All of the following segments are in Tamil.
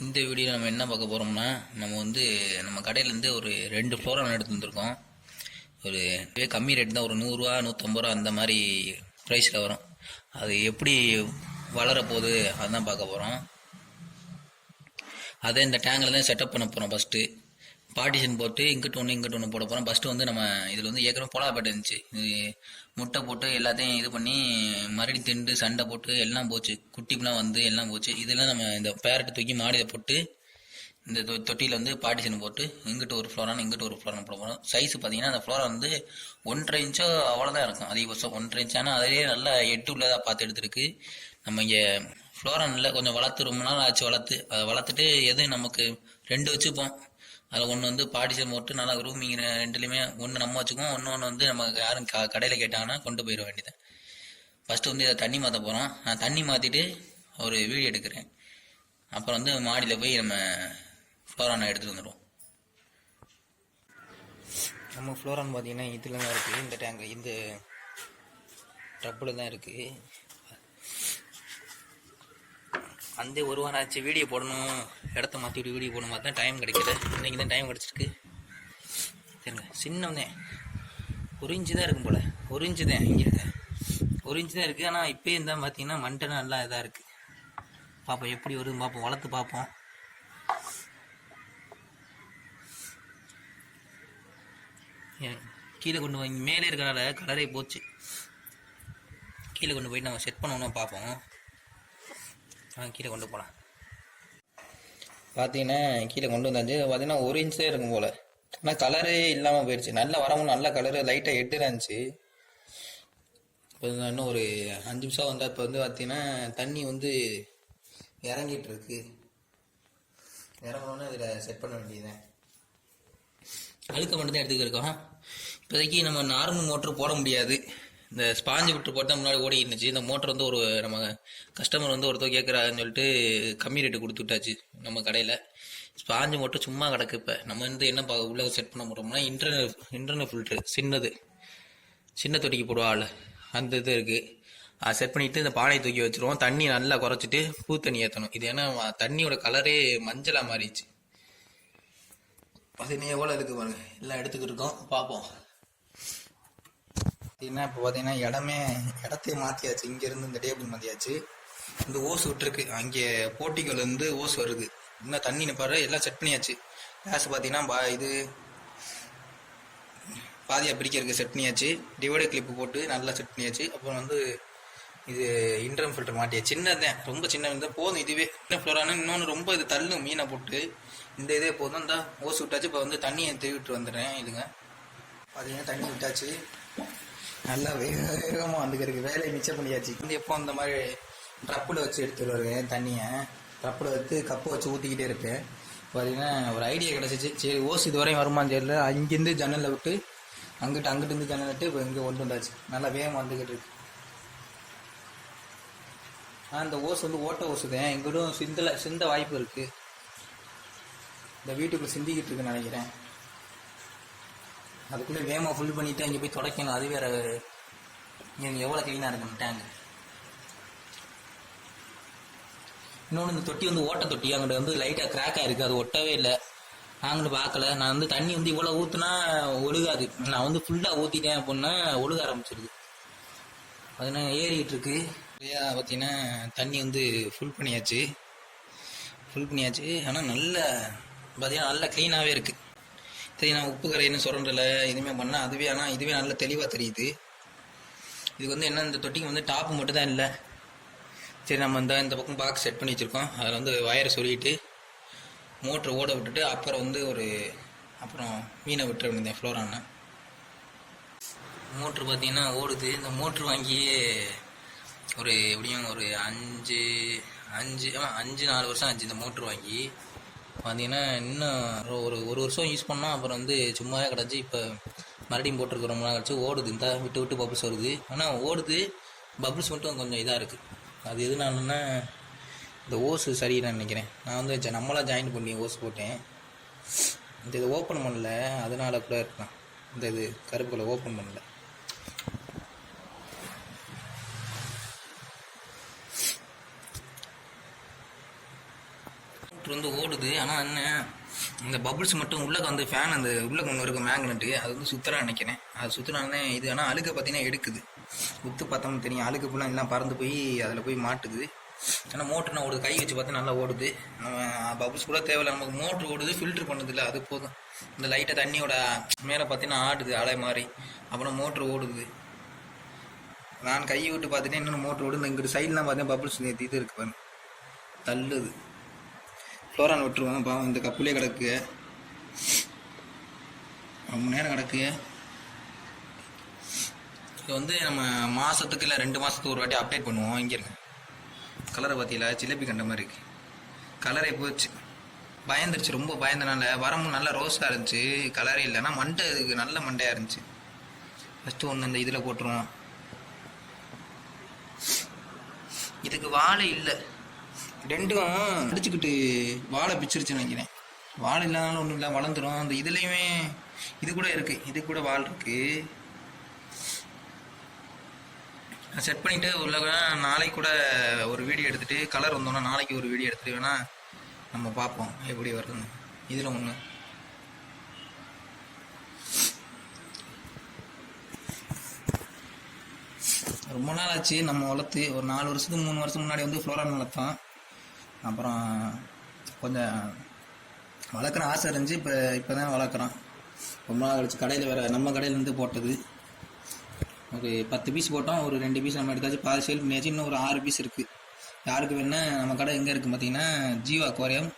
இந்த வீடியோ நம்ம என்ன பார்க்க போகிறோம்னா, நம்ம கடையிலேருந்து ஒரு 2 ஃப்ளோரான் எடுத்து வந்திருக்கோம். ஒரு கம்மி ரேட் தான், ஒரு 100 ரூபா 150 ரூபா அந்த மாதிரி ப்ரைஸில் வரும். அது எப்படி வளரப்போகுது அதுதான் பார்க்க போகிறோம். அதை இந்த டேங்கில் தான் செட்டப் பண்ண போகிறோம். ஃபஸ்ட்டு பார்ட்டிஷன் போட்டு இங்கிட்டு ஒன்று போட போகிறோம். ஃபஸ்ட்டு நம்ம இதில் ஏற்கனவே பொலாப்பேட்டை இருந்துச்சு. இது முட்டை போட்டு எல்லாத்தையும் இது பண்ணி மறுபடியும் திண்டு சண்டை போட்டு எல்லாம் போச்சு. குட்டிலாம் எல்லாம் போச்சு. இதெல்லாம் நம்ம இந்த பேரட்டை தூக்கி மாடியில் போட்டு இந்த தொட்டியில் பார்ட்டிஷன் போட்டு இங்கிட்டு ஒரு ஃப்ளோரான் இங்கிட்டு ஒரு ஃப்ளோரான் போட போகிறோம். சைஸ் பார்த்தீங்கன்னா அந்த ஃப்ளோரா 1.5 இன்ச்சோ அவ்வளோதான் இருக்கும், அதிகபட்சம் 1.5 இன்ச். ஆனால் அதிலே நல்லா 8 உள்ளதாக பார்த்து எடுத்துருக்கு. நம்ம இங்கே ஃப்ளோரானில் கொஞ்சம் வளர்த்து ரொம்ப நாள் ஆச்சு. அதை வளர்த்துட்டு எது நமக்கு 2 வச்சுப்போம். அதில் ஒன்று பார்ட்டிஷன் போட்டு நல்லா ரூமிங் 2லையுமே ஒன்று நம்ம வச்சுக்குவோம். ஒன்று நமக்கு யாரும் கடையில் கேட்டாங்கன்னா கொண்டு போயிட வேண்டியது. ஃபஸ்ட்டு இதை தண்ணி மாற்ற போகிறோம். நான் தண்ணி மாற்றிட்டு ஒரு வீடியோ எடுக்கிறேன். அப்புறம் மாடியில் போய் நம்ம ஃப்ளோரானை எடுத்துகிட்டு வந்துடுவோம். நம்ம ஃப்ளோரான் பார்த்தீங்கன்னா இதில் தான் இருக்குது. இந்த டேங்க் இந்த டப்பில் தான் இருக்குது. அந்த ஒரு வாரம் ஆச்சு வீடியோ போடணும், இடத்த மாற்றிவிட்டு வீடியோ போடணும். பார்த்தா டைம் கிடைக்கல. இன்றைக்கி தான் டைம் கிடச்சிருக்கு. சரிங்க, சின்னவன் 1 இன்ச்சு தான் இருக்கும் போல். 1 இன்ச்சு தான் இங்கே இருக்க, 1 இன்ச்சு தான் இருக்குது. ஆனால் இப்போயே இருந்தால் பார்த்தீங்கன்னா மண்டை நல்லா இதாக இருக்குது. பார்ப்போம் எப்படி வருது பார்ப்போம், வளர்த்து பார்ப்போம். கீழே கொண்டு போய் மேலே இருக்கிறனால கலரே போச்சு. கீழே கொண்டு போயிட்டு நம்ம செட் பண்ணணும் பார்ப்போம். கீழே கொண்டு போகலாம். பார்த்தீங்கன்னா கீழே கொண்டு வந்தாச்சு. பார்த்தீங்கன்னா 1 இன்ச்சே இருக்கும் போல். ஆனால் கலரே இல்லாமல் போயிடுச்சு. நல்லா வரவும் நல்ல கலரு லைட்டாக எட்டு இருந்துச்சு. இப்போ இன்னும் ஒரு 5 நிமிஷம் வந்தால் இப்போ பார்த்தீங்கன்னா தண்ணி இறங்கிட்டு இருக்கு. இறங்கணுன்னு இதில் செட் பண்ண வேண்டியதுதான். அழுக்க மட்டும் தான் எடுத்துக்கிருக்கோம். இப்போதைக்கு நம்ம நார்மல் மோட்ரு போட முடியாது. இந்த ஸ்பாஞ்சு விட்டு போட்டால் முன்னாடி ஓடி இருந்துச்சு. இந்த மோட்டர் ஒரு நம்ம கஸ்டமர் ஒருத்தர் கேட்குறாங்கன்னு சொல்லிட்டு கம்மி ரேட்டு கொடுத்து விட்டாச்சு நம்ம கடையில். ஸ்பாஞ்சு மோட்டர் சும்மா கிடக்கு. இப்போ நம்ம என்ன உள்ள செட் பண்ண போகிறோம்னா இன்டர்னல் ஃபில்ட்ரு சின்ன தொட்டிக்கு போடுவாள் அந்த இது இருக்குது. அதை செட் பண்ணிவிட்டு இந்த பானையை தூக்கி வச்சுருவோம். தண்ணி நல்லா குறைச்சிட்டு பூ தண்ணி ஏற்றணும். இது ஏன்னா தண்ணியோட கலரே மஞ்சளாக மாறிடுச்சு. அது எவ்வளோ இருக்குது பாருங்க. எல்லாம் எடுத்துக்கிட்டு பார்ப்போம். பார்த்தீங்கன்னா இப்போ பார்த்தீங்கன்னா இடத்தையே மாற்றியாச்சு. இங்கேருந்து இந்த டேபிள் மாற்றியாச்சு. இந்த ஓஸ் விட்டுருக்கு. அங்கே போட்டிகள்லேருந்து ஓஸ் வருது. இன்னும் தண்ணி நிப்பாரு எல்லாம் செட் பண்ணியாச்சு. கேஸ் பார்த்தீங்கன்னா இது பாதியாக பிடிக்கிறதுக்கு செட் பண்ணியாச்சு. டிவைடர் கிளிப்பு போட்டு நல்லா செட் பண்ணியாச்சு. அப்புறம் இது இன்டர்னல் ஃபில்டர் மாட்டியாச்சு. சின்னதான், ரொம்ப சின்ன தான் போதும். இதுவே இன்னும் ஃப்ளோரானு இன்னொன்று ரொம்ப இது தள்ளும் மீனை போட்டு. இந்த இதே போதும். இந்த ஓஸ் விட்டாச்சு. இப்போ தண்ணியை திருவிட்டு வந்துடுறேன். இதுங்க பார்த்தீங்கன்னா தண்ணி விட்டாச்சு. நல்லா வேகமாக வந்துக்கிறதுக்கு வேலையை மிச்சம் பண்ணியாச்சு. எப்போ இந்த மாதிரி ட்ரப்பில் வச்சு எடுத்துகிட்டு வருவேன் தண்ணியை. ட்ரப்பில் வச்சு கப்பை வச்சு ஊற்றிக்கிட்டே இருப்பேன். பார்த்தீங்கன்னா ஒரு ஐடியா கிடச்சிச்சு. சரி ஓஸ் இது வரையும் வருமானு தெரியல. அங்கேருந்து ஜன்னலில் விட்டு அங்கிட்டு ஜன்னல் விட்டு இப்போ இங்கே கொண்டு வந்தாச்சு. நல்லா வேகமாக வந்துக்கிட்டு இருக்கு. அந்த ஓஸ் ஓட்ட ஓசு தான். எங்கிட்டும் சிந்த வாய்ப்பு இருக்குது. இந்த வீட்டுக்குள்ளே சிந்திக்கிட்டு இருக்குன்னு நினைக்கிறேன். அதுக்குள்ளே வேகமாக ஃபுல் பண்ணிவிட்டு அங்கே போய் துடைக்கணும். அது வேறு இங்கே எவ்வளோ க்ளீனாக இருக்கணும் டேங்க். இன்னொன்று இந்த தொட்டி ஓட்ட தொட்டி. அங்கிட்ட லைட்டாக கிராக்காக இருக்குது. அது ஒட்டவே இல்லை. நாங்களும் பார்க்கல. நான் தண்ணி இவ்வளோ ஊற்றுனா ஒழுகாது. நான் ஃபுல்லாக ஊற்றிட்டேன் அப்படின்னா ஒழுக ஆரம்பிச்சிருது. அதனால் ஏறிக்கிட்டு இருக்கு. பார்த்தீங்கன்னா தண்ணி ஃபுல் பண்ணியாச்சு. ஆனால் நல்ல பார்த்தீங்கன்னா நல்லா க்ளீனாகவே இருக்குது. சரி, நான் உப்பு கரையின்னு சுரண்டலை எதுவுமே பண்ணால் அதுவே. ஆனால் இதுவே நல்லா தெளிவாக தெரியுது. இதுக்கு என்ன இந்த தொட்டிக்கு டாப்பு மட்டும் தான் இல்லை. சரி, நம்ம இந்த பக்கம் பாக்ஸ் செட் பண்ணி வச்சுருக்கோம். அதில் வயரை சொல்லிட்டு மோட்ரு ஓட விட்டுட்டு அப்புறம் மீனை விட்டுற வேண்டியது ஃப்ளோரானை. மோட்ரு பார்த்தீங்கன்னா ஓடுது. இந்த மோட்ரு வாங்கியே எப்படியும் ஒரு 5-4 வருஷம் ஆச்சு இந்த மோட்ரு வாங்கி. பார்த்தீங்கன்னா இன்னும் ஒரு வருஷம் யூஸ் பண்ணோம். அப்புறம் சும்மாவே கிடச்சி. இப்போ மறுபடியும் போட்டிருக்க ரொம்ப நாள் கிடச்சி ஓடுது. இந்த விட்டு பப்புள்ஸ் வருது. ஆனால் ஓடுது, பப்புள்ஸ் மட்டும் கொஞ்சம் இதாக இருக்குது. அது எதுனாலன்னா இந்த ஓஸு சரியில்லைன்னு நினைக்கிறேன். நான் நம்மளாக ஜாயின் பண்ணி ஓஸ் போட்டேன். இதை ஓப்பன் பண்ணல, அதனால கூட இருக்கலாம். இது கருப்பு கலர் ஓப்பன் பண்ணல. மோட்ரு வந்து ஓடுது. ஆனால் என்ன இந்த பபுள்ஸ் மட்டும் உள்ளே வந்து ஃபேன் அந்த உள்ளே கொண்டு இருக்கும் மேக்னெட்டு அது வந்து சுத்தலாம் நினைக்கிறேன். அது சுற்றினாலே இது. ஆனால் அழுக்க பார்த்தீங்கன்னா எடுக்குது. உத்து பார்த்தோம்னு தெரியும், அழுக்கு ஃபுல்லாக எல்லாம் பறந்து போய் அதில் போய் மாட்டுது. ஆனால் மோட்ருனா ஓடுது, கை வச்சு பார்த்தா நல்லா ஓடுது. நம்ம பபுள்ஸ் கூட தேவையில்லை, நமக்கு மோட்ரு ஓடுது, ஃபில்ட்ரு பண்ணுது இல்லை, அது போதும். இந்த லைட்டாக தண்ணியோட மேலே பார்த்தீங்கன்னா ஆடுது அலை மாதிரி, அப்புறம் மோட்ரு ஓடுது. நான் கையை விட்டு பார்த்துட்டேன், இன்னொன்று மோட்ரு ஓடுது. இங்கிட்டு சைட்லாம் பார்த்தேன் பபுள்ஸ் இது இருக்கு பாருங்க, தள்ளுது. ஃப்ளோரான் விட்டுருவாங்க பாவம், இந்த கப்புலேயே கிடக்கு, ரொம்ப நேரம் கிடக்கு. இது வந்து நம்ம மாதத்துக்கு இல்லை 2 மாதத்துக்கு ஒரு வாட்டி அப்டேட் பண்ணுவோம். இங்கே இருக்கு கலரை பார்த்தீங்களா, ஜிலேபி கண்ட மாதிரி இருக்கு. கலரே போச்சு, பயந்துருச்சு. ரொம்ப பயந்தனால வரமும் நல்லா ரோஸாக இருந்துச்சு, கலரே இல்லைன்னா மண்டை இதுக்கு நல்ல மண்டையாக இருந்துச்சு. ஃபஸ்ட்டு ஒன்று இந்த இதில் போட்டுருவோம். இதுக்கு வாழை இல்லை, ரெண்டும் அடிச்சுக்கிட்டு வாழை பிச்சிருச்சுன்னு நினைக்கிறேன். வாழை இல்லாதனால ஒன்றும் இல்லை, வளர்ந்துடும். அந்த இதுலேயுமே இது கூட இருக்குது, இது கூட வால் இருக்குது. செட் பண்ணிவிட்டு உள்ள நாளைக்கு கூட ஒரு வீடியோ எடுத்துகிட்டு, கலர் வந்தோன்னா நாளைக்கு ஒரு வீடியோ எடுத்துகிட்டு வேணால் நம்ம பார்ப்போம் எப்படி வருதுன்னு. இதில் ஒன்று ரொம்ப நாள் ஆச்சு நம்ம வளர்த்து. ஒரு 4 வருஷத்துக்கு 3 வருஷத்துக்கு முன்னாடி வந்து ஃப்ளோரான் வளர்த்தோம். அப்புறம் கொஞ்சம் வளர்க்குற ஆசை இருந்துச்சு, இப்போ தான் வளர்க்குறோம். ரொம்ப நாள் கழிச்சு கடையில் வேறு நம்ம கடையிலேருந்து போட்டது. ஒரு 10 பீஸ் போட்டோம், ஒரு 2 பீஸ் நம்ம எடுத்தாச்சு, பாதி சேல் பண்ணியாச்சு. இன்னும் ஒரு 6 பீஸ் இருக்குது. யாருக்கு வேணுன்னா நம்ம கடை எங்கே இருக்குது பார்த்தீங்கன்னா, ஜீவா அக்வாரியம்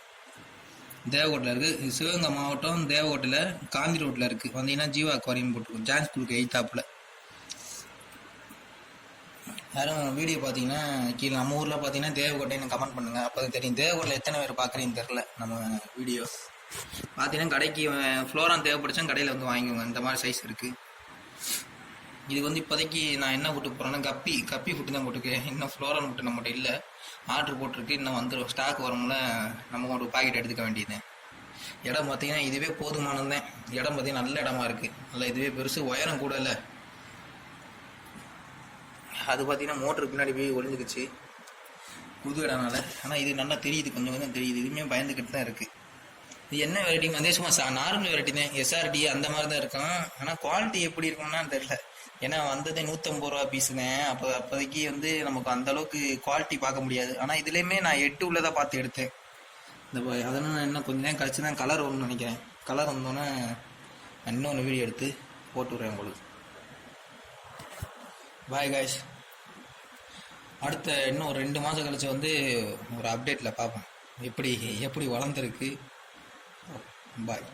தேவகோட்டில் இருக்குது. சிவகங்கை மாவட்டம் தேவகோட்டில் காந்தி ரோட்டில் இருக்குது. வந்தீங்கன்னா ஜீவா அக்வாரியம் போட்டுருக்கோம், ஜான்ஸ் ஸ்கூலுக்கு 8th. யாரும் வீடியோ பார்த்தீங்கன்னா கீழே நம்ம ஊரில் பார்த்தீங்கன்னா தேவகோட்டைன்னு கமெண்ட் பண்ணுங்கள், அப்போ தான் தெரியும். தேவகோட்டில் எத்தனை பேர் பார்க்குறீங்கன்னு தெரில நம்ம வீடியோ. பார்த்தீங்கன்னா கடைக்கு ஃப்ளோரான் தேவைப்படுச்சா கடையில் வந்து வாங்கிக்கோங்க, இந்த மாதிரி சைஸ் இருக்குது. இது வந்து இப்போதைக்கு நான் என்ன ஃபுட்டு போகிறேன்னா கப்பி ஃபுட்டு தான் போட்டுருக்கேன். இன்னும் ஃப்ளோரான் ஃபுட்டு நம்மகிட்ட இல்லை, ஆர்டர் போட்டிருக்கு. இன்னும் வந்துடும், ஸ்டாக் வரும்ல, நம்ம ஒரு பாக்கெட் எடுத்துக்க வேண்டியது. இடம் பார்த்தீங்கன்னா இதுவே போதுமானது. இடம் பார்த்தீங்கன்னா நல்ல இடமா இருக்குது, நல்லா இதுவே பெருசு, உயரம் கூட இல்லை. அது பார்த்தீங்கன்னா மோட்டருக்கு பின்னாடி போய் ஒழிஞ்சிக்கிச்சு புது இடம்னால. ஆனால் இது நல்லா தெரியுது, கொஞ்சம் கொஞ்சம் தெரியுது. இதுவுமே பயந்துக்கிட்டு தான் இருக்குது. இது என்ன வெரைட்டி வந்து சும்மா நார்மல் வெரைட்டி தான், SRD அந்த மாதிரி தான் இருக்கும். ஆனால் குவாலிட்டி எப்படி இருக்கும்னா தெரில. ஏன்னா வந்ததே 150 ரூபா பீஸு தான். அப்போதைக்கு வந்து நமக்கு அந்தளவுக்கு குவாலிட்டி பார்க்க முடியாது. ஆனால் இதுலேயுமே நான் 8 உள்ளதாக பார்த்து எடுத்தேன். அதனால் நான் இன்னும் கொஞ்சம் நேரம் கழிச்சு தான் கலர் வரும்னு நினைக்கிறேன். கலர் வந்தோன்னே இன்னொன்று வீடியோ எடுத்து போட்டு விட்றேன் உங்களுக்கு. பாய் காய்ஸ், அடுத்த இன்னும் ஒரு 2 மாதம் கழிச்சு வந்து ஒரு அப்டேட்டில் பார்ப்போம் எப்படி வளர்ந்துருக்கு. பாய்.